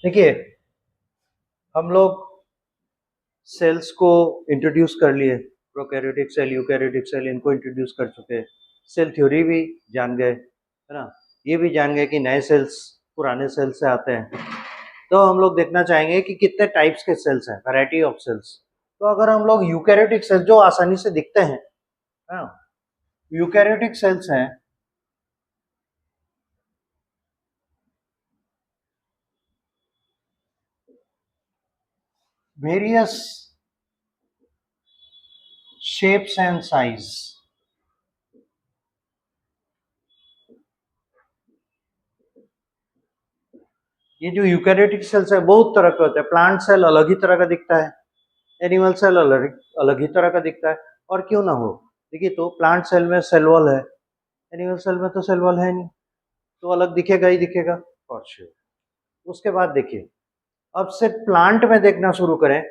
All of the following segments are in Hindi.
देखिए, हम लोग सेल्स को इंट्रोड्यूस कर लिए, प्रोकैरियोटिक सेल, यूकैरियोटिक सेल, इनको इंट्रोड्यूस कर चुके हैं। सेल थ्योरी भी जान गए, है ना। ये भी जान गए कि नए सेल्स पुराने सेल से आते हैं। तो हम लोग देखना चाहेंगे कि कितने टाइप्स के सेल्स हैं, वैरायटी ऑफ सेल्स। तो अगर हम लोग यूकैरियोटिक सेल्स जो आसानी से दिखते हैं, है ना, यूकैरियोटिक सेल्स हैं, वेरियस शेप्स एंड साइज। ये जो यूकैरियोटिक सेल्स है बहुत तरह के होते हैं। प्लांट सेल अलग ही तरह का दिखता है, एनिमल सेल अलग अलग ही तरह का दिखता है, और क्यों ना हो। देखिए, तो प्लांट सेल में सेल वॉल है, एनिमल सेल में तो सेल वॉल है नहीं, तो अलग दिखेगा ही दिखेगा फॉर श्योर। उसके बाद देखिए, अब से प्लांट में देखना शुरू करें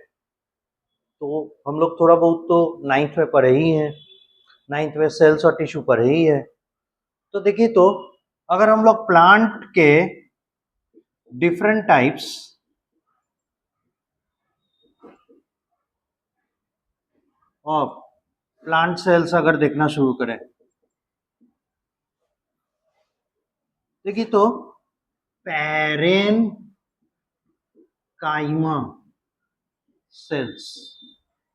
तो हम लोग थोड़ा बहुत तो नाइन्थ में पढ़े ही हैं, नाइन्थ में सेल्स और टिश्यू पढ़े ही है। तो देखिए, तो अगर हम लोग प्लांट के डिफरेंट टाइप्स और प्लांट सेल्स अगर देखना शुरू करें, देखिए तो पैरेन काइमा सेल्स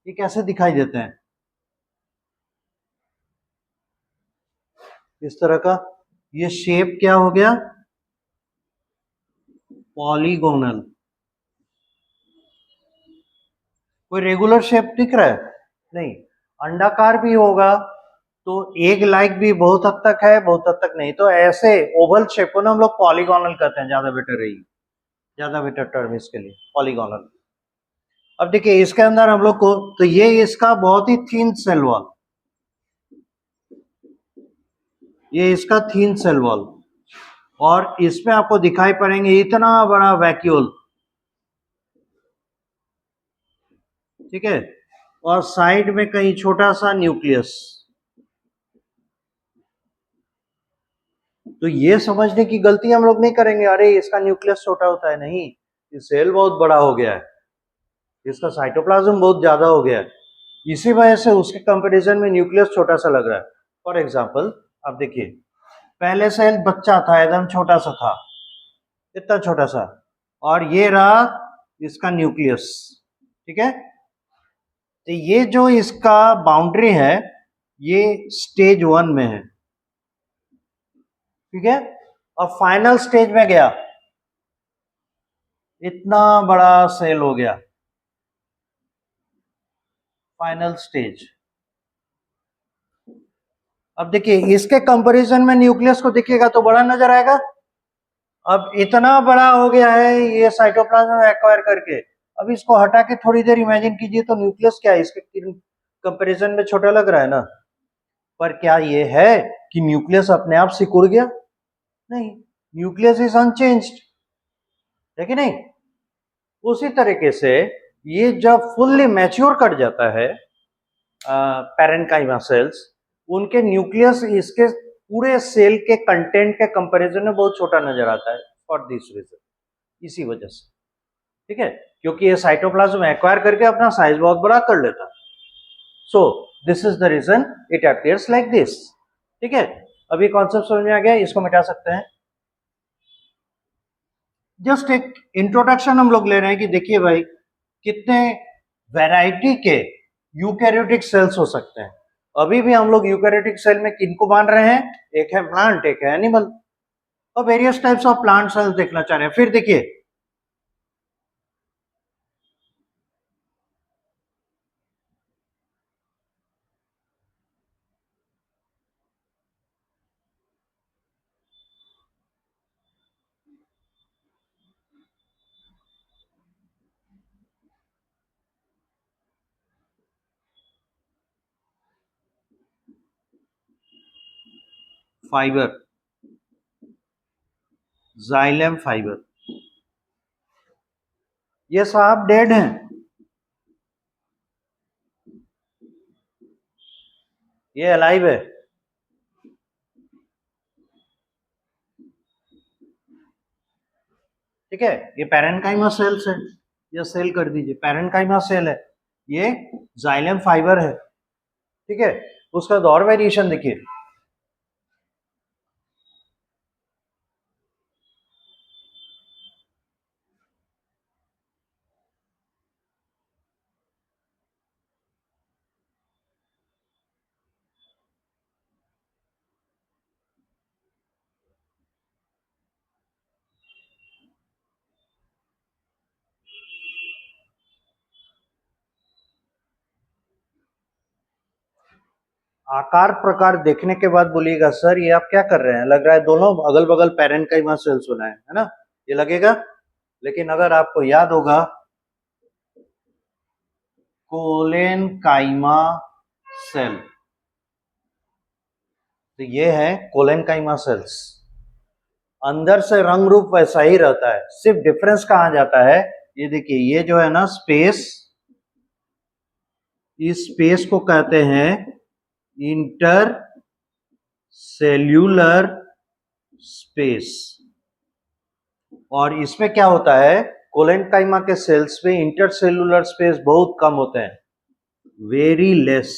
ये कैसे दिखाई देते हैं, इस तरह का। ये शेप क्या हो गया, पॉलीगोनल। कोई रेगुलर शेप दिख रहा है? नहीं। अंडाकार भी होगा तो एक लाइक भी बहुत हद तक है, बहुत हद तक नहीं। तो ऐसे ओवल शेप को ना हम लोग पॉलीगोनल कहते हैं, ज्यादा बेटर रही, ज्यादा बेटर टर्म इसके लिए पॉलीगोनल। अब देखिए, इसके अंदर हम लोग को तो ये इसका बहुत ही थीन सेल वॉल, ये इसका थीन सेल वॉल, और इसमें आपको दिखाई पड़ेंगे इतना बड़ा वैक्यूल, ठीक है, और साइड में कहीं छोटा सा न्यूक्लियस। तो ये समझने की गलती हम लोग नहीं करेंगे, अरे इसका न्यूक्लियस छोटा होता है, नहीं, ये सेल बहुत बड़ा हो गया है, इसका साइटोप्लाज्म बहुत ज्यादा हो गया है, इसी वजह से उसके कंपैरिजन में न्यूक्लियस छोटा सा लग रहा है। फॉर एग्जांपल, आप देखिए, पहले सेल बच्चा था, एकदम छोटा सा था, इतना छोटा सा, और ये रहा इसका न्यूक्लियस, ठीक है। तो ये जो इसका बाउंड्री है, ये स्टेज 1 में है, ठीक है। और फाइनल स्टेज में गया, इतना बड़ा सेल हो गया, फाइनल स्टेज। अब देखिए, इसके कंपैरिजन में न्यूक्लियस को देखिएगा तो बड़ा नजर आएगा। अब इतना बड़ा हो गया है ये साइटोप्लाज्म एक्वायर करके। अब इसको हटा के थोड़ी देर इमेजिन कीजिए तो न्यूक्लियस क्या है, इसके कंपैरिजन में छोटा लग रहा है ना। पर क्या ये है कि न्यूक्लियस अपने आप सिकुड़ गया? नहीं, न्यूक्लियस इज अनचेंज्ड, है कि नहीं। उसी तरीके से ये जब फुल्ली मैच्योर कर जाता है, पैरेन्काइमा सेल्स, उनके न्यूक्लियस इसके पूरे सेल के कंटेंट के कंपैरिजन में बहुत छोटा नजर आता है, फॉर दिस रीजन, इसी वजह से, ठीक है, क्योंकि ये साइटोप्लाज्म एक्वायर करके अपना साइज बहुत बड़ा कर लेता है। So this is the reason it appears like this, ठीक है। अभी कॉन्सेप्ट समझ में आ गया, इसको मिटा सकते हैं। जस्ट एक इंट्रोडक्शन हम लोग ले रहे हैं कि देखिए भाई, कितने वैरायटी के यूकैरियोटिक सेल्स हो सकते हैं। अभी भी हम लोग यूकैरियोटिक सेल में किनको मान रहे हैं, एक है प्लांट, एक है एनिमल, और various types of plant cells देखना चाह रहे हैं। फिर देखिए, फाइबर, जाइलम फाइबर, ये साहब डेड हैं, ये अलाइव है। ठीक है, ये पैरेन्काइमा सेल्स है, ये सेल कर दीजिए, पैरेन्काइमा सेल है, ये जाइलम फाइबर है, ठीक है। उसका और वेरिएशन देखिए, आकार प्रकार देखने के बाद बोलिएगा सर ये आप क्या कर रहे हैं, लग रहा है दोनों अगल बगल पैरेन्काइमा सेल्स बनाए है ना, ये लगेगा। लेकिन अगर आपको याद होगा कोलेनकाइमा सेल, तो ये है कोलेनकाइमा सेल्स, अंदर से रंग रूप वैसा ही रहता है, सिर्फ डिफरेंस कहाँ जाता है, ये देखिए ये जो है ना स्पेस, इस स्पेस को कहते हैं इंटर सेल्यूलर स्पेस, और इसमें क्या होता है कोलेनकाइमा के सेल्स में इंटरसेल्यूलर स्पेस बहुत कम होते हैं, वेरी लेस।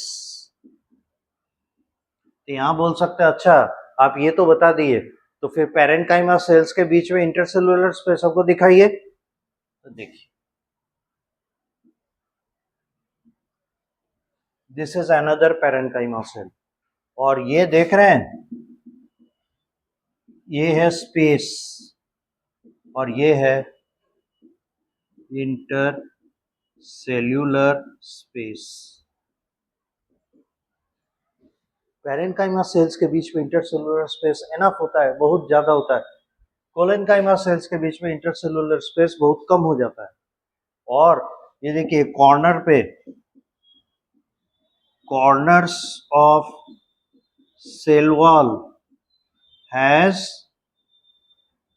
तो यहां बोल सकते हैं अच्छा आप ये तो बता दिए, तो फिर पैरेन्काइमा सेल्स के बीच में इंटरसेल्यूलर स्पेस सबको दिखाइए, तो देखिए this is another parenchyma cell, और ये देख रहे हैं ये है स्पेस और ये है inter cellular space. Parenchyma sales के बीच में इंटरसेल्यूलर स्पेस एनफ होता है, बहुत ज्यादा होता है, कोलेनकाइमा सेल्स के बीच में इंटरसेल्यूलर स्पेस बहुत कम हो जाता है। और ये देखिए कॉर्नर पे, corners of cell wall has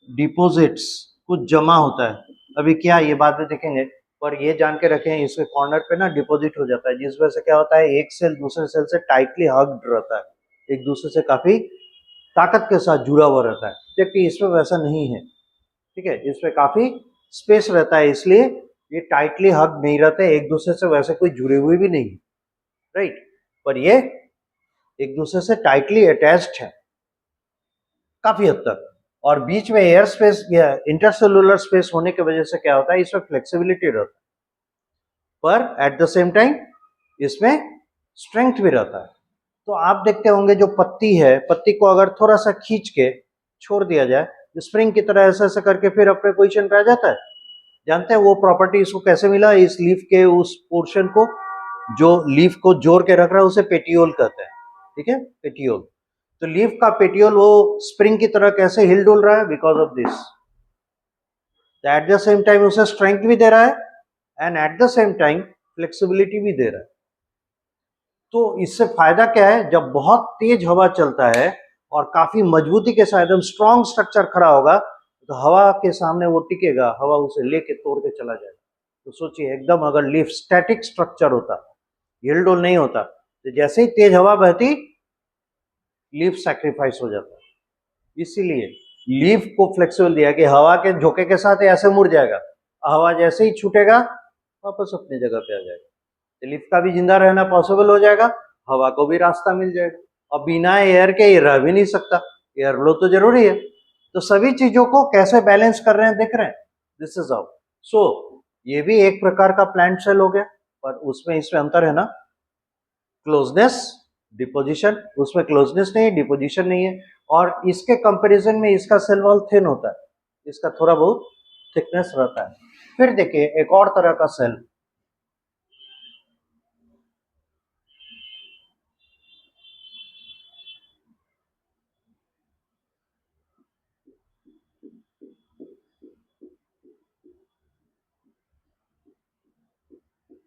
deposits, कुछ जमा होता है, अभी क्या ये बाद में देखेंगे, पर ये जान के रखें इसके कॉर्नर पे ना डिपॉजिट हो जाता है, जिस वजह से क्या होता है एक सेल दूसरे सेल से टाइटली हग्ड रहता है, एक दूसरे से काफी ताकत के साथ जुड़ा हुआ रहता है, जबकि इसमें वैसा नहीं है, ठीक है, इसमें काफी स्पेस रहता है, इसलिए ये टाइटली हग नहीं रहते एक दूसरे से, वैसे कोई जुड़े हुए भी नहीं, राइट, पर ये एक दूसरे से टाइटली अटैच्ड है काफी हद तक, और बीच में एयर स्पेस या इंटरसेलुलर स्पेस होने की वजह से क्या होता है इसमें फ्लेक्सिबिलिटी रहता है, पर एट द सेम टाइम इसमें स्ट्रेंथ भी रहता है। तो आप देखते होंगे जो पत्ती है, पत्ती को अगर थोड़ा सा खींच के छोड़ दिया जाए स्प्रिंग की तरह ऐसा ऐसा करके फिर अपने पोजीशन पे आ जाता है, जानते हैं वो प्रॉपर्टी इसको कैसे मिला, इस लीफ के उस पोर्शन को जो लीफ को जोड़ के रख रहा है उसे पेटियोल कहते हैं, ठीक है, पेटियोल। तो लीफ का पेटियोल वो स्प्रिंग की तरह कैसे हिल डुल रहा है, because of this, at the same time उसे स्ट्रेंथ भी दे रहा है and at the same time flexibility भी दे रहा है। तो इससे फायदा क्या है, जब बहुत तेज हवा चलता है और काफी मजबूती के साथ एकदम स्ट्रॉन्ग स्ट्रक्चर खड़ा होगा तो हवा के सामने वो टिकेगा, हवा उसे लेके तोड़ के चला जाएगा। तो सोचिए एकदम अगर लीफ स्टैटिक स्ट्रक्चर होता, हिल डुल नहीं होता, तो जैसे ही तेज हवा बहती लीफ सैक्रिफाइस हो जाता है। इसीलिए लीफ को फ्लेक्सिबल दिया कि हवा के झोंके के साथ ऐसे मुड़ जाएगा, हवा जैसे ही छूटेगा वापस अपनी जगह पे आ जाएगा, तो लीफ का भी जिंदा रहना पॉसिबल हो जाएगा, हवा को भी रास्ता मिल जाएगा, और बिना एयर के ये रह भी नहीं सकता, एयर फ्लो तो जरूरी है। तो सभी चीजों को कैसे बैलेंस कर रहे हैं देख रहे हैं, दिस इज हाउ। सो ये भी एक प्रकार का प्लांट सेल हो गया, पर उसमें इसमें अंतर है ना, क्लोजनेस डिपोजिशन, उसमें क्लोजनेस नहीं है, डिपोजिशन नहीं है, और इसके कंपैरिजन में इसका सेल वॉल थिन होता है, इसका थोड़ा बहुत थिकनेस रहता है। फिर देखिए एक और तरह का सेल,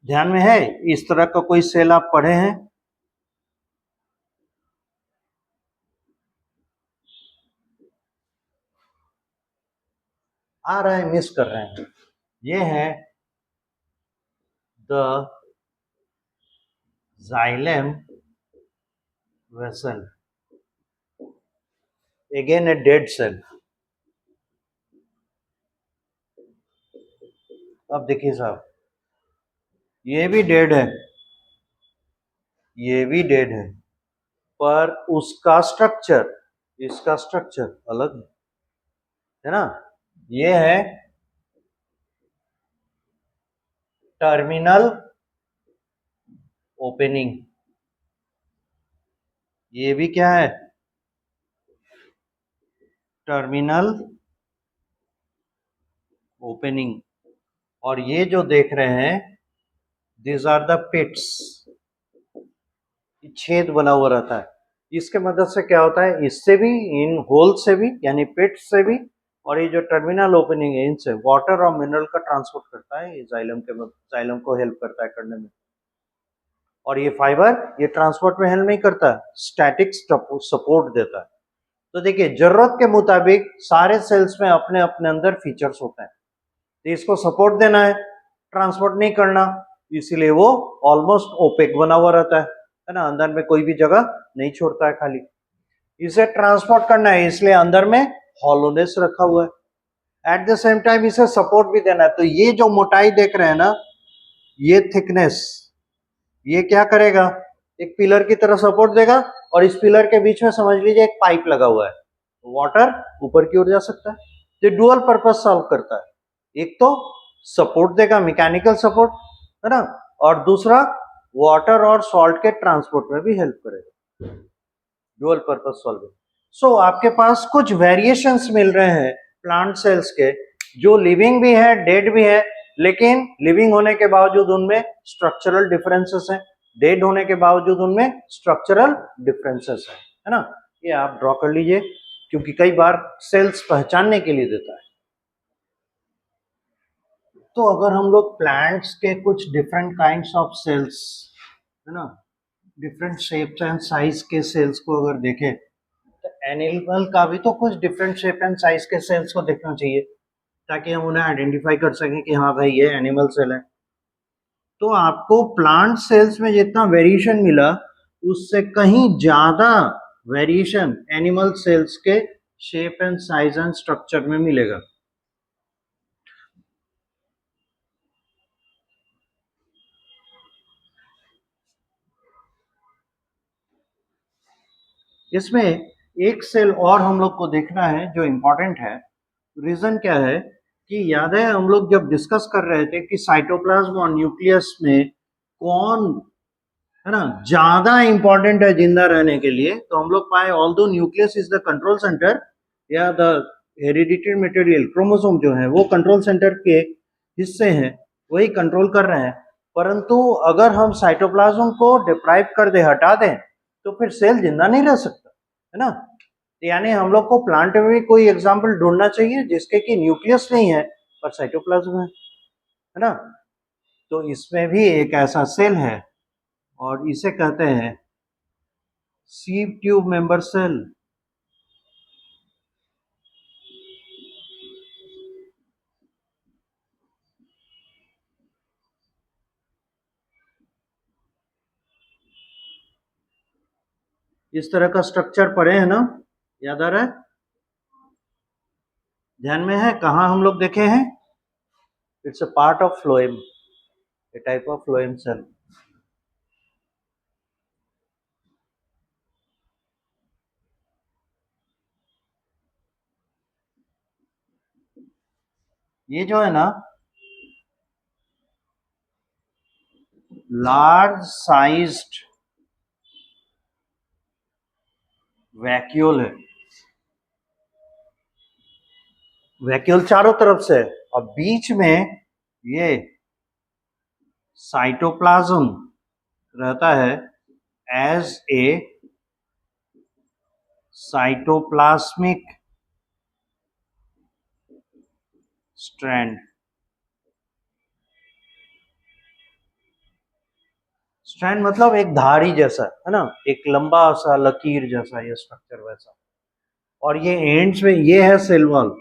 ध्यान में है इस तरह का कोई सेल आप पढ़े हैं, आ रहे हैं मिस कर रहे हैं, ये है the xylem vessel, again a dead cell, अब देखिए साहब, ये भी डेड है, ये भी डेड पर उसका स्ट्रक्चर, इसका स्ट्रक्चर अलग है ना। ये है टर्मिनल ओपनिंग, ये भी क्या है, टर्मिनल ओपनिंग। और ये जो देख रहे हैं, दिस आर द पिट्स, छेद बना हुआ रहता है। इसके मदद से क्या होता है, इससे भी, इन होल से भी यानी पिट से भी, और ये जो टर्मिनल ओपनिंग है इनसे वाटर और मिनरल का ट्रांसपोर्ट करता है। ये जाइलम को हेल्प करता है करने में। और ये फाइबर ये ट्रांसपोर्ट में हेल्प नहीं करता, स्टैटिक सपोर्ट देता है। तो देखिए, जरूरत के मुताबिक सारे सेल्स में अपने अपने अंदर फीचर्स होते हैं। तो इसको सपोर्ट देना है, ट्रांसपोर्ट नहीं करना, इसीलिए वो ऑलमोस्ट ओपेक बना हुआ रहता है ना, अंदर में कोई भी जगह नहीं छोड़ता है खाली। इसे ट्रांसपोर्ट करना है, इसलिए अंदर में हॉलोनेस रखा हुआ है। एट द सेम टाइम इसे सपोर्ट भी देना है। तो ये जो मोटाई देख रहे हैं ना, ये थिकनेस, ये क्या करेगा, एक पिलर की तरह सपोर्ट देगा, और इस पिलर के बीच में समझ लीजिए एक पाइप लगा हुआ है, वाटर ऊपर की ओर जा सकता है। तो डुअल पर्पस सॉल्व करता है, एक तो सपोर्ट देगा, मैकेनिकल सपोर्ट है ना, और दूसरा वाटर और सॉल्ट के ट्रांसपोर्ट में भी हेल्प करेगा, डुअल पर्पस सॉल्विंग। सो आपके पास कुछ वेरिएशंस मिल रहे हैं प्लांट सेल्स के, जो लिविंग भी है, डेड भी है, लेकिन लिविंग होने के बावजूद उनमें स्ट्रक्चरल डिफरेंसेस हैं, डेड होने के बावजूद उनमें स्ट्रक्चरल डिफरेंसेस है ना। ये आप ड्रॉ कर लीजिए, क्योंकि कई बार सेल्स पहचानने के लिए देता है। तो अगर हम लोग प्लांट्स के कुछ डिफरेंट काइंड्स ऑफ सेल्स है ना, डिफरेंट शेप्स एंड साइज के सेल्स को अगर देखें, तो एनिमल का भी तो कुछ डिफरेंट शेप एंड साइज के सेल्स को देखना चाहिए, ताकि हम उन्हें आइडेंटिफाई कर सकें कि हाँ भाई ये एनिमल सेल है। तो आपको प्लांट सेल्स में जितना वेरिएशन मिला, उससे कहीं ज्यादा वेरिएशन एनिमल सेल्स के shape and size and structure में मिलेगा। इसमें एक सेल और हम लोग को देखना है जो इम्पोर्टेंट है। रीजन क्या है कि याद है हम लोग जब डिस्कस कर रहे थे कि साइटोप्लाज्म और न्यूक्लियस में कौन है ना ज्यादा इंपॉर्टेंट है जिंदा रहने के लिए, तो हम लोग पाए although nucleus is the control centre या द हेरिडिटरी मटेरियल क्रोमोसोम जो है वो कंट्रोल सेंटर के हिस्से हैं, वही कंट्रोल कर रहे हैं। परंतु अगर हम साइटोप्लाज्म को डिप्राइव कर दे, हटा दें, तो फिर सेल जिंदा नहीं रह सकता है ना। यानी हम लोग को प्लांट में भी कोई एग्जाम्पल ढूंढना चाहिए जिसके कि न्यूक्लियस नहीं है पर साइटोप्लाज्म है ना। तो इसमें भी एक ऐसा सेल है और इसे कहते हैं सीव ट्यूब मेंबर सेल। इस तरह का स्ट्रक्चर पड़े है ना, याद आ रहा है, ध्यान में है, कहाँ हम लोग देखे हैं, it's a part of phloem, a type of phloem cell. ये जो है ना लार्ज साइज्ड वैक्यूल है, वैक्यूल चारों तरफ से है, और बीच में ये साइटोप्लाज्म रहता है as a cytoplasmic strand. Strand मतलब एक धारी जैसा है ना, एक लंबा सा लकीर जैसा ये स्ट्रक्चर वैसा। और ये एंड्स में ये है सेल वॉल,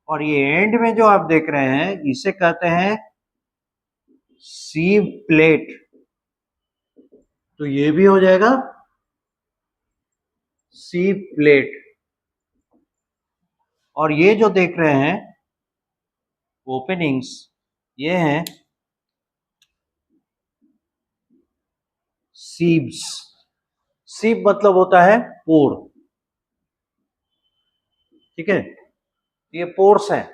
और ये एंड में जो आप देख रहे हैं इसे कहते हैं सीव प्लेट। तो ये भी हो जाएगा सीव प्लेट। और ये जो देख रहे हैं ओपनिंग्स, ये हैं सीब्स। सीब मतलब होता है पोर, ठीक है, ये पोर्स हैं।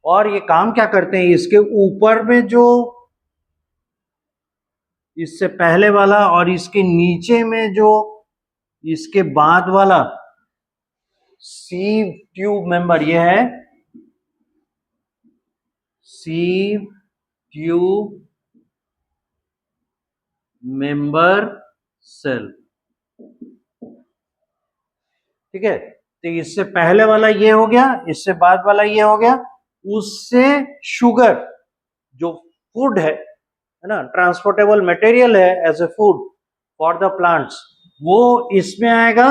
और ये काम क्या करते हैं, इसके ऊपर में जो इससे पहले वाला और इसके नीचे में जो इसके बाद वाला सीव ट्यूब मेंबर, ये है सीव ट्यूब मेंबर सेल, ठीक है। तो इससे पहले वाला ये हो गया, इससे बाद वाला ये हो गया। उससे शुगर जो फूड है ना, ट्रांसपोर्टेबल मटेरियल है as a food for the plants, वो इसमें आएगा,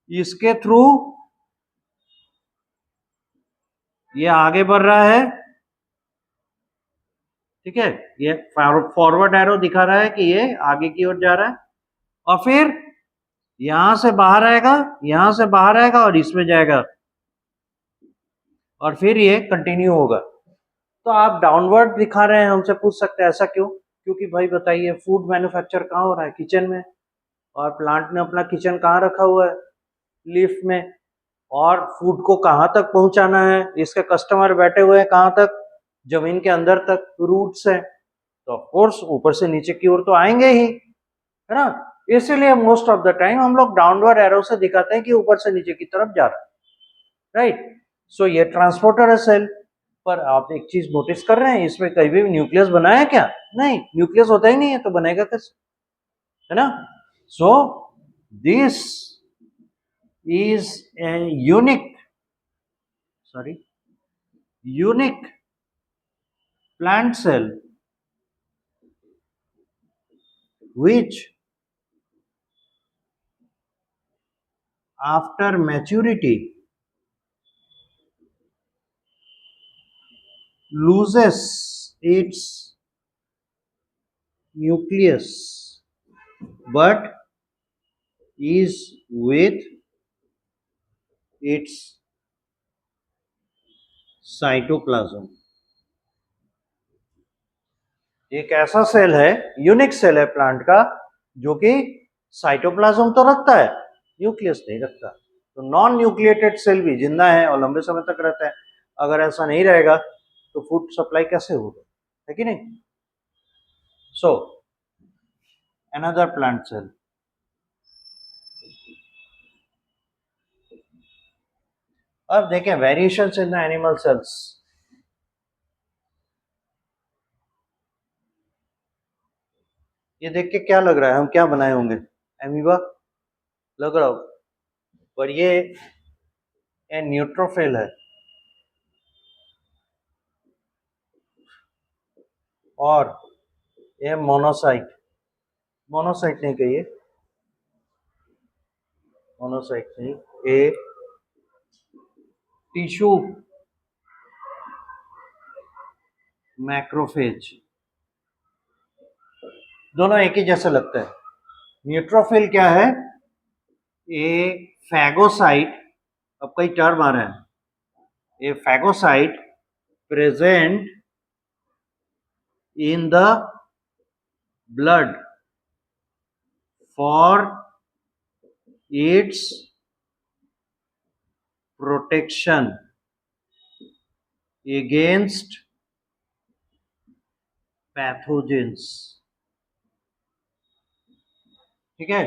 इसके थ्रू ये आगे बढ़ रहा है, ठीक है। ये फॉरवर्ड एरो दिखा रहा है कि ये आगे की ओर जा रहा है, और फिर यहां से बाहर आएगा, यहां से बाहर आएगा और इसमें जाएगा, और फिर ये कंटिन्यू होगा। तो आप डाउनवर्ड दिखा रहे हैं, हमसे पूछ सकते हैं ऐसा क्यों? क्योंकि भाई बताइए, फूड मैन्युफैक्चर कहाँ हो रहा है? किचन में। और प्लांट ने अपना किचन कहाँ रखा हुआ है? लीफ में। और फूड को कहाँ तक पहुंचाना है? इसके कस्टमर बैठे हुए हैं कहाँ तक? जमीन के अंदर तक, रूट्स है। तो ऑफ कोर्स ऊपर से नीचे की ओर तो आएंगे ही, है ना। इसीलिए मोस्ट ऑफ द टाइम हम लोग डाउनवर्ड एरो से दिखाते हैं कि ऊपर से नीचे की तरफ जा रहा है, राइट। सो ये ट्रांसपोर्टर है सेल। पर आप एक चीज नोटिस कर रहे हैं, इसमें कहीं भी न्यूक्लियस बना है क्या? नहीं, न्यूक्लियस होता ही नहीं है, तो बनेगा कैसे, है ना। सो this is a unique plant cell which after maturity loses its nucleus but is with its cytoplasm। एक ऐसा सेल है, यूनिक सेल है प्लांट का, जो कि साइटोप्लाज्म तो रखता है, न्यूक्लियस नहीं रखता। तो नॉन न्यूक्लिएटेड सेल भी जिंदा है और लंबे समय तक रहता है। अगर ऐसा नहीं रहेगा तो फूड सप्लाई कैसे होगा, है कि नहीं। सो अनदर प्लांट सेल, अब देखें variations in the animal cells. ये देख के क्या लग रहा है, हम क्या बनाए होंगे? एमीबा लग रहा हो, पर ये न्यूट्रोफिल है, और ये मोनोसाइट, मोनोसाइट नहीं कहिए, मोनोसाइट नहीं, ये टिश्यू मैक्रोफेज, दोनों एक ही जैसे लगता है। न्यूट्रोफिल क्या है? ये फैगोसाइट, अब कई टर्म आ रहे हैं, ये phagocyte present in the blood for its protection against pathogens, ठीक है।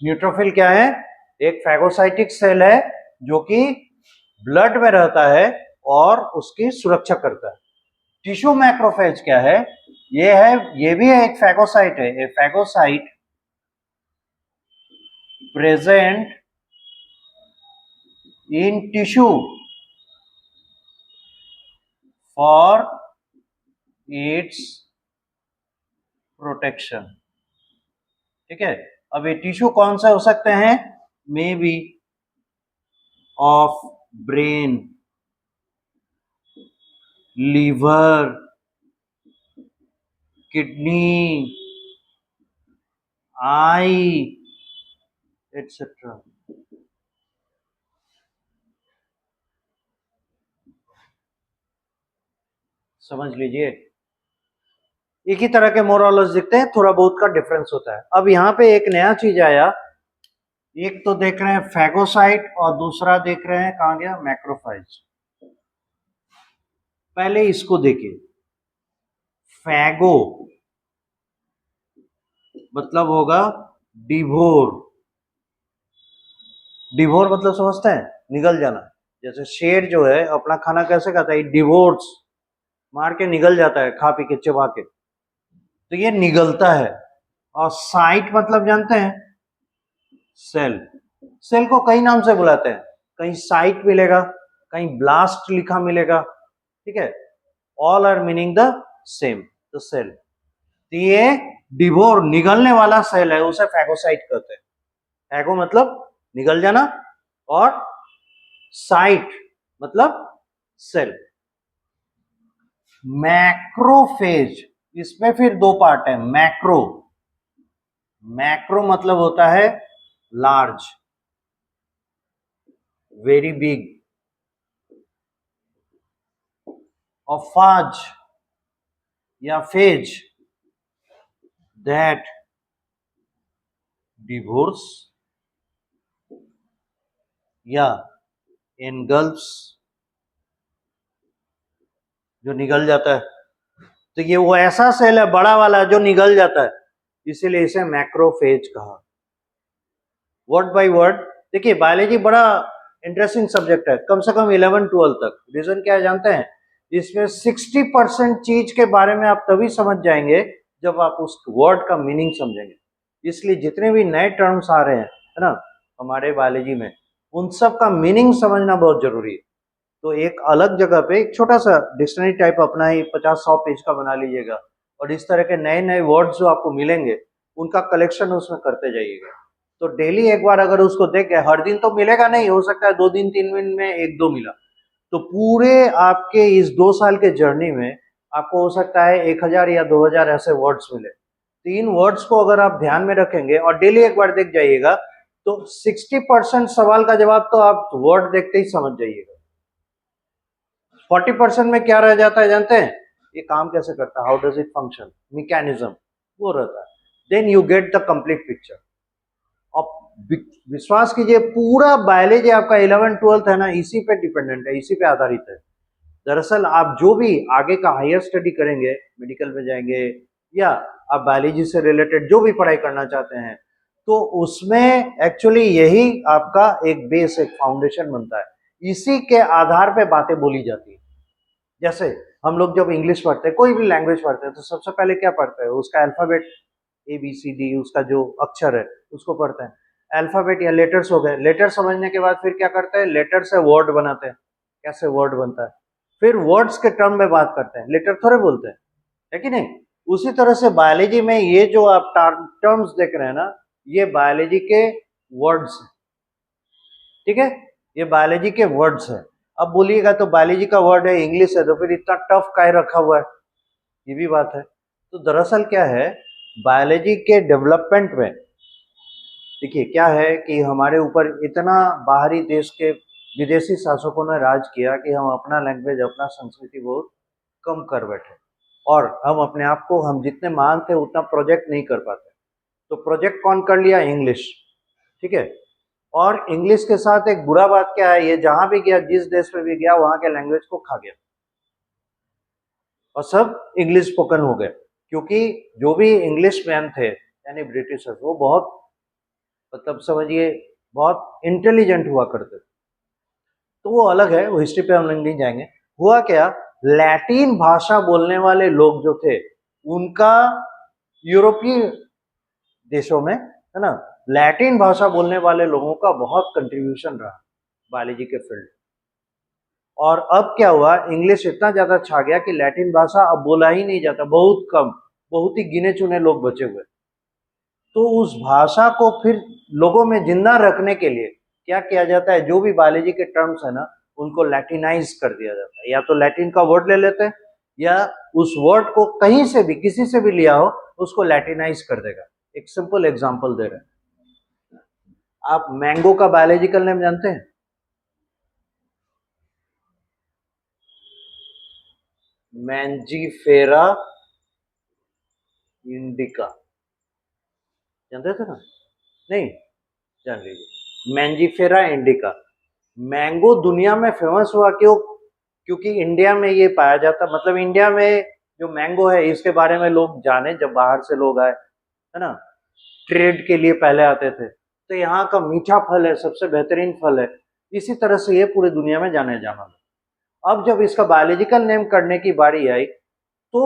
न्यूट्रोफिल क्या है? एक फैगोसाइटिक सेल है जो कि ब्लड में रहता है और उसकी सुरक्षा करता है। टिश्यू मैक्रोफेज क्या है? ये है, ये भी है एक फैगोसाइट है, a phagocyte present in tissue for its protection, ठीक है। अब ये टिश्यू कौन सा हो सकते हैं? Maybe of brain, liver, kidney, eye, etcetera. समझ लीजिए, एक ही तरह के मोरलस दिखते हैं, थोड़ा बहुत का डिफरेंस होता है। अब यहाँ पे एक नया चीज आया, एक तो देख रहे हैं फैगोसाइट और दूसरा देख रहे हैं कहाँ गया, मैक्रोफाइज। पहले इसको देखिए, फैगो मतलब होगा डिवोर। डिवोर मतलब समझते हैं, निगल जाना। जैसे शेर जो है अपना खाना कैसे खाता है, डिवोर्स, मार के निगल जाता है, खा पी के चबा के, तो ये निगलता है। और साइट मतलब जानते हैं, सेल। सेल को कई नाम से बुलाते हैं, कहीं साइट मिलेगा, कहीं ब्लास्ट लिखा मिलेगा, ठीक है, all are meaning the same, the cell. तो ये डिवोर निगलने वाला सेल है, उसे फैगोसाइट कहते हैं। फैगो मतलब निगल जाना, और साइट मतलब सेल। मैक्रोफेज, इसमें फिर दो पार्ट है। मैक्रो, मैक्रो मतलब होता है लार्ज, वेरी बिग। और फाज या फेज, दैट डिवोर्स या एनगल्फ्स, जो निगल जाता है। तो ये वो ऐसा सेल है बड़ा वाला जो निगल जाता है, इसीलिए इसे मैक्रोफेज कहा। वर्ड बाय वर्ड देखिए, बायोलॉजी बड़ा इंटरेस्टिंग सब्जेक्ट है, कम से कम 11-12 तक। रीजन क्या है जानते हैं, इसमें 60% चीज के बारे में आप तभी समझ जाएंगे जब आप उस वर्ड का मीनिंग समझेंगे। इसलिए जितने भी नए टर्म्स आ रहे हैं, है ना, हमारे बायोलॉजी में, उन सब का मीनिंग समझना बहुत जरूरी है। तो एक अलग जगह पे एक छोटा सा डिक्शनरी टाइप अपना ही 50-100 पेज का बना लीजिएगा, और इस तरह के नए नए वर्ड्स जो आपको मिलेंगे उनका कलेक्शन उसमें करते जाइएगा। तो डेली एक बार अगर उसको देख गए, हर दिन तो मिलेगा नहीं, हो सकता है 2 दिन 3 दिन में 1-2 मिला, तो पूरे आपके इस 2 साल के जर्नी में आपको हो सकता है 1000 या 2000 ऐसे वर्ड्स मिले। तो इन वर्ड्स को अगर आप ध्यान में रखेंगे और डेली एक बार देख जाइएगा, तो 60% सवाल का जवाब तो आप वर्ड देखते ही समझ जाइएगा। 40% में क्या रह जाता है जानते हैं, ये काम कैसे करता है, how does it function, mechanism, वो रहता है। Then you get the complete picture. अब विश्वास कीजिए, पूरा बायोलॉजी आपका 11-12 है ना, इसी पे डिपेंडेंट है, इसी पे आधारित है। दरअसल आप जो भी आगे का हायर स्टडी करेंगे, मेडिकल में जाएंगे, या आप बायोलॉजी से रिलेटेड जो भी पढ़ाई करना चाहते हैं, तो उसमें एक्चुअली यही आपका एक बेस, एक फाउंडेशन बनता है। इसी के आधार पे बातें बोली जाती है। जैसे हम लोग जब इंग्लिश पढ़ते हैं, कोई भी लैंग्वेज पढ़ते हैं, तो सबसे पहले क्या पढ़ते हैं, उसका अल्फाबेट, ABCD, उसका जो अक्षर है उसको पढ़ते हैं। अल्फाबेट या लेटर्स हो गए, लेटर समझने के बाद फिर क्या करते हैं, लेटर से वर्ड बनाते हैं, कैसे वर्ड बनता है, फिर वर्ड्स के टर्म में बात करते हैं, लेटर थोड़े बोलते हैं, है कि नहीं। उसी तरह से बायोलॉजी में ये जो आप टर्म्स देख रहे हैं ना, ये बायोलॉजी के वर्ड्स हैं, ठीक है, ये बायोलॉजी के वर्ड्स हैं। अब बोलिएगा तो बायोलॉजी का वर्ड है, इंग्लिश है, तो फिर इतना टफ काहे रखा हुआ है, ये भी बात है। तो दरअसल क्या है, बायोलॉजी के डेवलपमेंट में देखिए क्या है कि हमारे ऊपर इतना बाहरी देश के विदेशी शासकों ने राज किया कि हम अपना लैंग्वेज, अपना संस्कृति बहुत कम कर बैठे, और हम अपने आप को, हम जितने महान थे उतना प्रोजेक्ट नहीं कर पाते। तो प्रोजेक्ट कौन कर लिया, इंग्लिश, ठीक है। और इंग्लिश के साथ एक बुरा बात क्या है, ये जहां भी गया, जिस देश में भी गया, वहां के लैंग्वेज को खा गया और सब इंग्लिश स्पोकन हो गए। क्योंकि जो भी इंग्लिश मैन थे यानी ब्रिटिशर्स, वो बहुत, मतलब समझिए, बहुत इंटेलिजेंट हुआ करते थे। तो वो अलग है, वो हिस्ट्री पे हम लोग नहीं जाएंगे। हुआ क्या, लैटिन भाषा बोलने वाले लोग जो थे, उनका यूरोपीय देशों में, है ना, लैटिन भाषा बोलने वाले लोगों का बहुत कंट्रीब्यूशन रहा बायोलॉजी के फील्ड। और अब क्या हुआ, इंग्लिश इतना ज्यादा छा गया कि लैटिन भाषा अब बोला ही नहीं जाता, बहुत कम, बहुत ही गिने चुने लोग बचे हुए। तो उस भाषा को फिर लोगों में जिंदा रखने के लिए क्या किया जाता है, जो भी बायोलॉजी के टर्म्स है ना, उनको लैटिनाइज कर दिया जाता है। या तो लैटिन का वर्ड ले लेते हैं, या उस वर्ड को कहीं से भी, किसी से भी लिया हो, उसको लैटिनाइज कर देगा। एक सिंपल एग्जांपल दे रहे हैं, आप मैंगो का बायोलॉजिकल नेम जानते हैं, मैंजीफेरा इंडिका, जानते थे ना? नहीं, जान लीजिए मैंजीफेरा इंडिका। मैंगो दुनिया में फेमस हुआ क्यों? क्योंकि इंडिया में ये पाया जाता, मतलब इंडिया में जो मैंगो है इसके बारे में लोग जाने, जब बाहर से लोग आए, है ना, ट्रेड के लिए पहले आते थे, तो यहाँ का मीठा फल है, सबसे बेहतरीन फल है, इसी तरह से ये पूरी दुनिया में जाने जाना था। अब जब इसका बायोलॉजिकल नेम करने की बारी आई, तो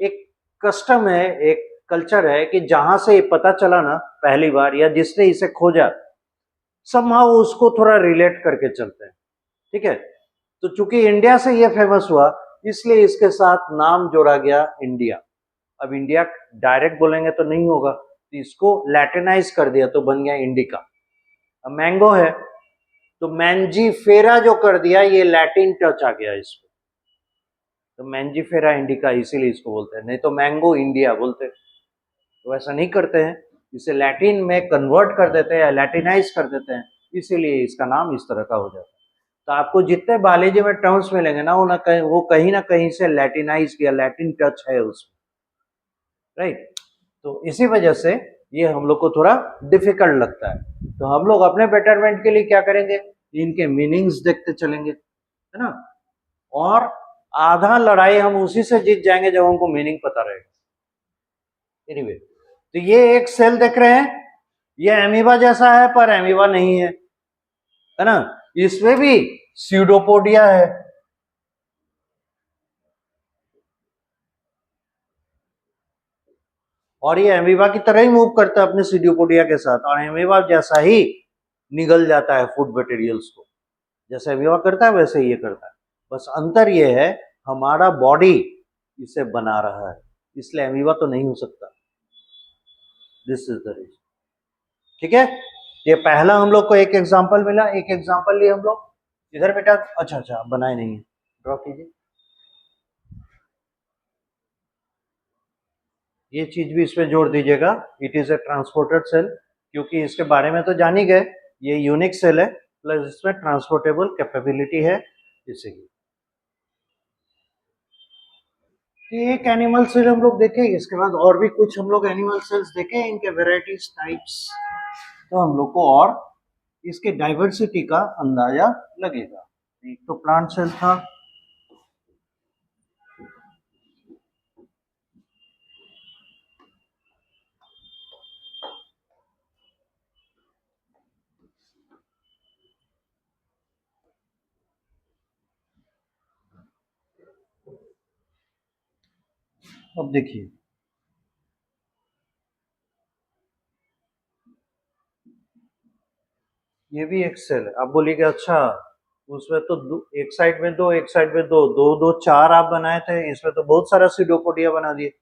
एक कस्टम है, एक कल्चर है कि जहां से ये पता चला ना पहली बार, या जिसने इसे खोजा, समहाउ उसको थोड़ा रिलेट करके चलते हैं, ठीक है? तो चूंकि इंडिया से ये फेमस हुआ, इसलिए इसके साथ नाम जोड़ा गया इंडिया। अब इंडिया डायरेक्ट बोलेंगे तो नहीं होगा, तो इसको लैटिनाइज कर दिया तो बन गया इंडिका। अब मैंगो है तो मैंजीफेरा जो कर दिया, ये लैटिन टच आ गया इसमें, तो मैंजीफेरा इंडिका इसीलिए इसको बोलते हैं, नहीं तो मैंगो इंडिया बोलते। तो ऐसा नहीं करते हैं, इसे लैटिन में कन्वर्ट कर देते हैं या लैटिनाइज कर देते हैं, इसीलिए इसका नाम इस तरह का हो जाता है। तो आपको जितने बायोलॉजी में टर्म्स मिलेंगे ना, वो कहीं ना कहीं से लैटिनाइज या लैटिन टच है उसमें, राइट? तो इसी वजह से ये हम लोग को थोड़ा डिफिकल्ट लगता है। तो हम लोग अपने बेटरमेंट के लिए क्या करेंगे, इनके मीनिंग्स देखते चलेंगे, है ना? और आधा लड़ाई हम उसी से जीत जाएंगे जब हमको मीनिंग पता रहेगा। एनीवे, तो ये एक सेल देख रहे हैं, ये एमीबा जैसा है पर एमीबा नहीं है ना? इसमें भी स्यूडोपोडिया है, और ये एमीबा की तरह ही मूव करता है अपने स्यूडोपोडिया के साथ, और एमीबा जैसा ही निगल जाता है फूड मटेरियल्स को, जैसे एमीबा करता है वैसे ही ये करता है। बस अंतर ये है, हमारा बॉडी इसे बना रहा है, इसलिए एमीबा तो नहीं हो सकता। दिस इज द रीजन, ठीक है? ये पहला हम लोग को एक एग्जांपल मिला, एक एग्जांपल लिए हम लोग। इधर बेटा, अच्छा अच्छा बनाए नहीं है, ड्रॉ कीजिए। ये चीज भी इसमें जोड़ दीजिएगा, it is a transported cell, क्योंकि इसके बारे में तो जान ही गए, ये यूनिक सेल है, प्लस इसमें ट्रांसपोर्टेबल कैपेबिलिटी है इसीलिए। ये एक एनिमल सेल हम लोग देखे, इसके बाद और भी कुछ हम लोग एनिमल सेल्स देखे, इनके वेराइटीज टाइप्स, तो हम लोग को और इसके डाइवर्सिटी का अंदाजा लगेगा। एक तो प्लांट सेल था, अब देखिए ये भी एक सेल है। आप बोलिएगा अच्छा उसमें तो एक साइड में दो, एक साइड में दो, दो दो चार आप बनाए थे, इसमें तो बहुत सारा सीडोपोडिया बना दिए।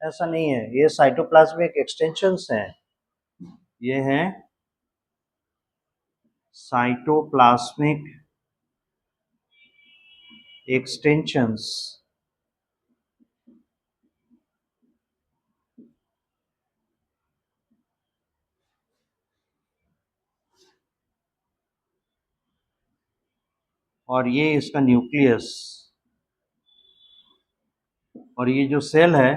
ऐसा नहीं है, ये साइटोप्लाज्मिक एक्सटेंशंस हैं, ये हैं साइटोप्लाज्मिक एक्सटेंशंस। और ये इसका न्यूक्लियस, और ये जो सेल है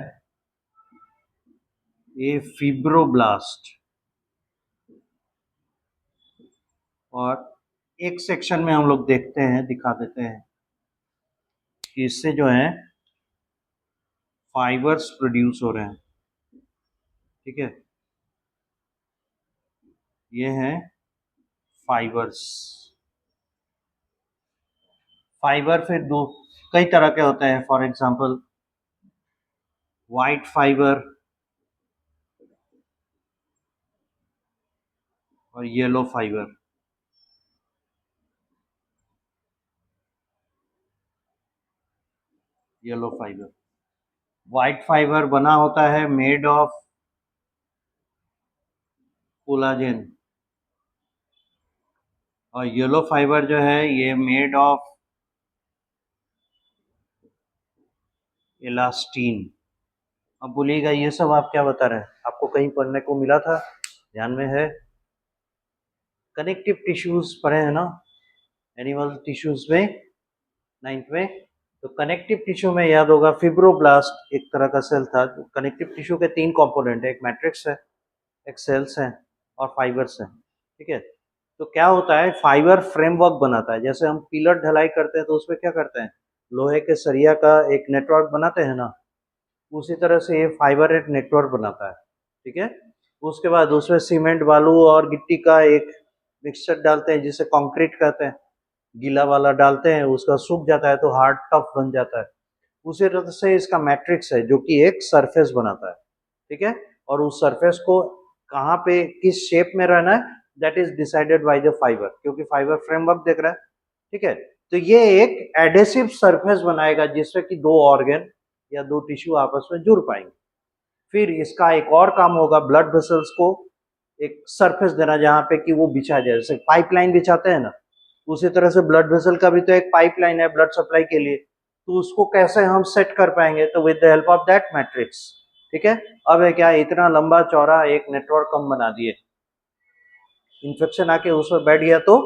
ये फिब्रोब्लास्ट। और एक सेक्शन में हम लोग देखते हैं, दिखा देते हैं कि इससे जो है फाइबर्स प्रोड्यूस हो रहे हैं, ठीक है? ये हैं फाइबर्स। फाइबर फिर दो कई तरह के होते हैं, फॉर एग्जांपल वाइट फाइबर और yellow fibre. Yellow fibre, white fibre बना होता है मेड ऑफ कोलाजेन, और येलो फाइबर जो है ये मेड ऑफ इलास्टीन। अब बोलिएगा ये सब आप क्या बता रहे हैं, आपको कहीं पढ़ने को मिला था, ध्यान में है? कनेक्टिव टिश्यूज पढ़े हैं ना एनिमल टिश्यूज में, 9th में? तो कनेक्टिव टिश्यू में याद होगा फिब्रोब्लास्ट एक तरह का सेल था। कनेक्टिव टिश्यू के 3 कंपोनेंट है, एक मैट्रिक्स है, एक सेल्स है और फाइबर्स है। ठीक है, तो क्या होता है, फाइबर फ्रेमवर्क बनाता है। जैसे हम पिलर ढलाई करते हैं तो उसमें क्या करते हैं, लोहे के सरिया का एक नेटवर्क बनाते हैं ना, उसी तरह से ये फाइबर एक नेटवर्क बनाता है। ठीक है, उसके बाद उसमें सीमेंट, बालू और गिट्टी का एक मिक्सचर डालते हैं जिसे कंक्रीट कहते हैं। गीला वाला डालते हैं, उसका सूख जाता है तो हार्ड टफ बन जाता है। उसी तरह से इसका मैट्रिक्स है जो कि एक सरफेस बनाता है। ठीक है, और उस सरफेस को कहाँ पे किस शेप में रहना है, that is decided by the fibre, क्योंकि फाइबर फ्रेमवर्क देख रहा है। ठीक है, तो ये एक एडेसिव सरफेस बनाएगा जिससे कि दो ऑर्गन या दो टिश्यू आपस में जुड़ पाएंगे। फिर इसका एक और काम होगा, ब्लड वेसल्स को एक सरफेस देना जहाँ पे कि वो बिछा जाए, जैसे पाइपलाइन बिछाते हैं ना, उसी तरह से ब्लड वेसल का भी तो एक पाइपलाइन है ब्लड सप्लाई के लिए। तो उसको कैसे हम सेट कर पाएंगे, तो with the help of that matrix. ठीक है, अब है क्या, इतना लंबा चौड़ा एक नेटवर्क हम बना दिए, इंफेक्शन आके उसमें बैठ गया तो,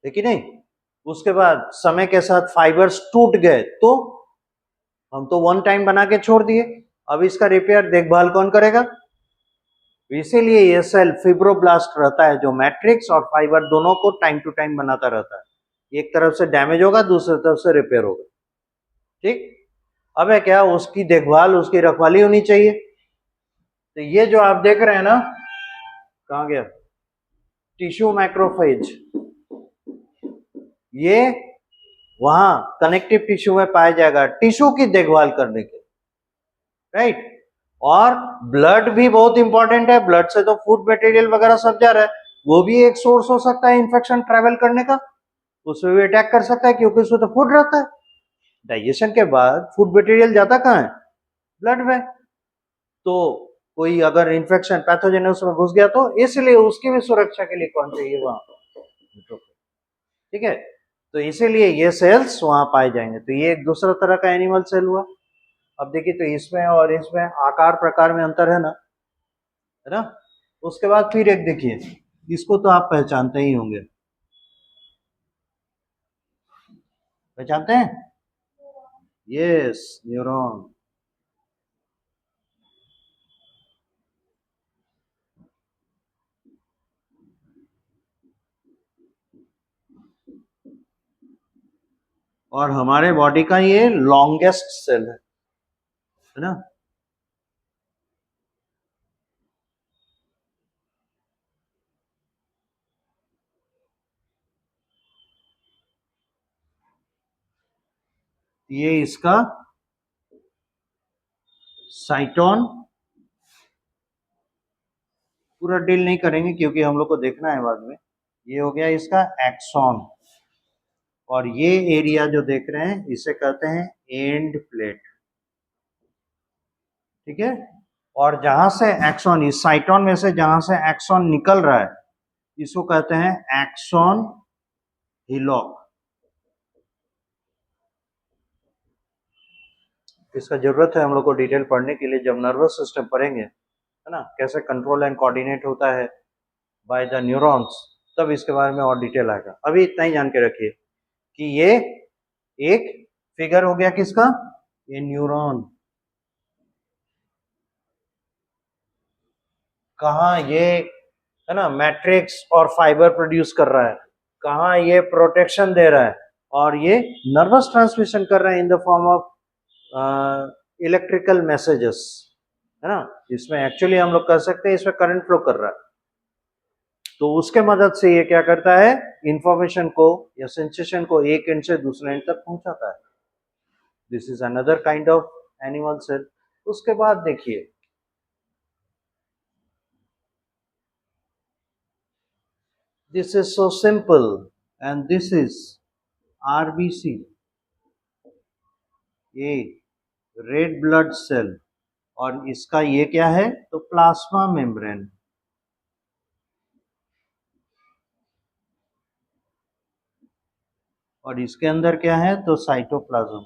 है कि नहीं। उसके बाद समय के साथ फाइबर्स टूट गए तो हम तो वन टाइम बना के छोड़ दिए, अब इसका रिपेयर देखभाल कौन करेगा। इसीलिए ये सेल फिब्रोब्लास्ट रहता है जो मैट्रिक्स और फाइबर दोनों को टाइम टू टाइम बनाता रहता है। एक तरफ से डैमेज होगा, दूसरी तरफ से रिपेयर होगा। ठीक, अब है क्या, उसकी देखभाल, उसकी रखवाली होनी चाहिए। तो ये जो आप देख रहे हैं ना, कहाँ गया, टिश्यू मैक्रोफेज, ये वहां कनेक्टिव टिश्यू में पाया जाएगा टिश्यू की देखभाल करने के, राइट। और ब्लड भी बहुत इंपॉर्टेंट है, ब्लड से तो फूड मटेरियल वगैरह सब जा रहा है, वो भी एक सोर्स हो सकता है इन्फेक्शन ट्रेवल करने का, उसमें भी अटैक कर सकता है क्योंकि उसमें तो फूड रहता है। डाइजेशन के बाद फूड मटेरियल जाता कहाँ है, ब्लड में। तो कोई अगर इन्फेक्शन पैथोजन उसमें घुस गया तो इसलिए उसकी भी सुरक्षा के लिए कौन चाहिए वहां पर। ठीक है, तो इसीलिए ये सेल्स वहां पाए जाएंगे। तो ये एक दूसरा तरह का एनिमल सेल हुआ। अब देखिए, तो इसमें और इसमें आकार प्रकार में अंतर है ना। उसके बाद फिर एक देखिए, इसको तो आप पहचानते ही होंगे, पहचानते हैं, यस, न्यूरॉन। और हमारे बॉडी का ये लॉन्गेस्ट सेल है ना। ये इसका साइटोन, पूरा डील नहीं करेंगे क्योंकि हम लोग को देखना है बाद में। ये हो गया इसका एक्सॉन, और ये एरिया जो देख रहे हैं इसे कहते हैं एंड प्लेट। ठीक है, और जहां से एक्सॉन, इस साइटोन में से जहां से एक्सॉन निकल रहा है इसको कहते हैं एक्सॉन हिलॉक। इसका जरूरत है हम लोग को डिटेल पढ़ने के लिए, जब नर्वस सिस्टम पढ़ेंगे, है ना, कैसे कंट्रोल एंड कोऑर्डिनेट होता है बाय द न्यूरॉन्स, तब इसके बारे में और डिटेल आएगा। अभी इतना ही जान के रखिए कि ये एक फिगर हो गया किसका, ये न्यूरॉन। कहाँ ये, है ना, मैट्रिक्स और फाइबर प्रोड्यूस कर रहा है, कहाँ ये प्रोटेक्शन दे रहा है, और ये नर्वस ट्रांसमिशन कर रहा है in the form of electrical messages, है ना। इसमें एक्चुअली हम लोग कह सकते हैं इसमें करंट फ्लो कर रहा है। तो उसके मदद से ये क्या करता है, इंफॉर्मेशन को या सेंसेशन को एक एंड से दूसरे एंड तक पहुंचाता है। This is another kind of animal cell. उसके बाद देखिए, this is so simple, and this is RBC, ये रेड ब्लड सेल, और इसका ये क्या है, तो प्लाज्मा मेम्ब्रेन। और इसके अंदर क्या है, तो साइटोप्लाज्म,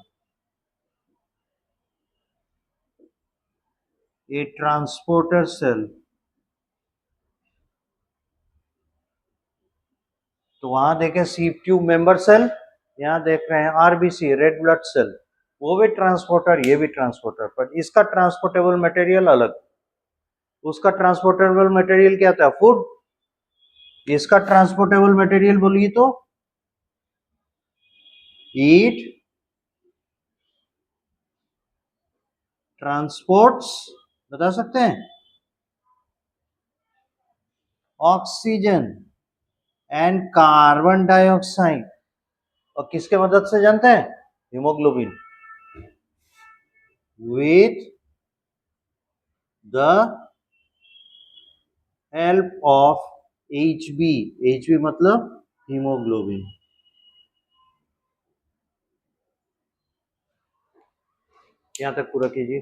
ए ट्रांसपोर्टर सेल। तो वहां देखे सी ट्यूब मेंबर सेल, यहाँ देख रहे हैं आरबीसी, रेड ब्लड सेल, वो भी ट्रांसपोर्टर, ये भी ट्रांसपोर्टर, पर इसका ट्रांसपोर्टेबल मटेरियल अलग, उसका ट्रांसपोर्टेबल मटेरियल क्या था, फूड, इसका ट्रांसपोर्टेबल मटेरियल बोलिए तो हीट, ट्रांसपोर्ट्स, बता सकते हैं, ऑक्सीजन एंड कार्बन डाइऑक्साइड, और किसके मदद से जानते हैं, haemoglobin, with the help of HB, HB मतलब हीमोग्लोबिन। यहां तक पूरा कीजिए।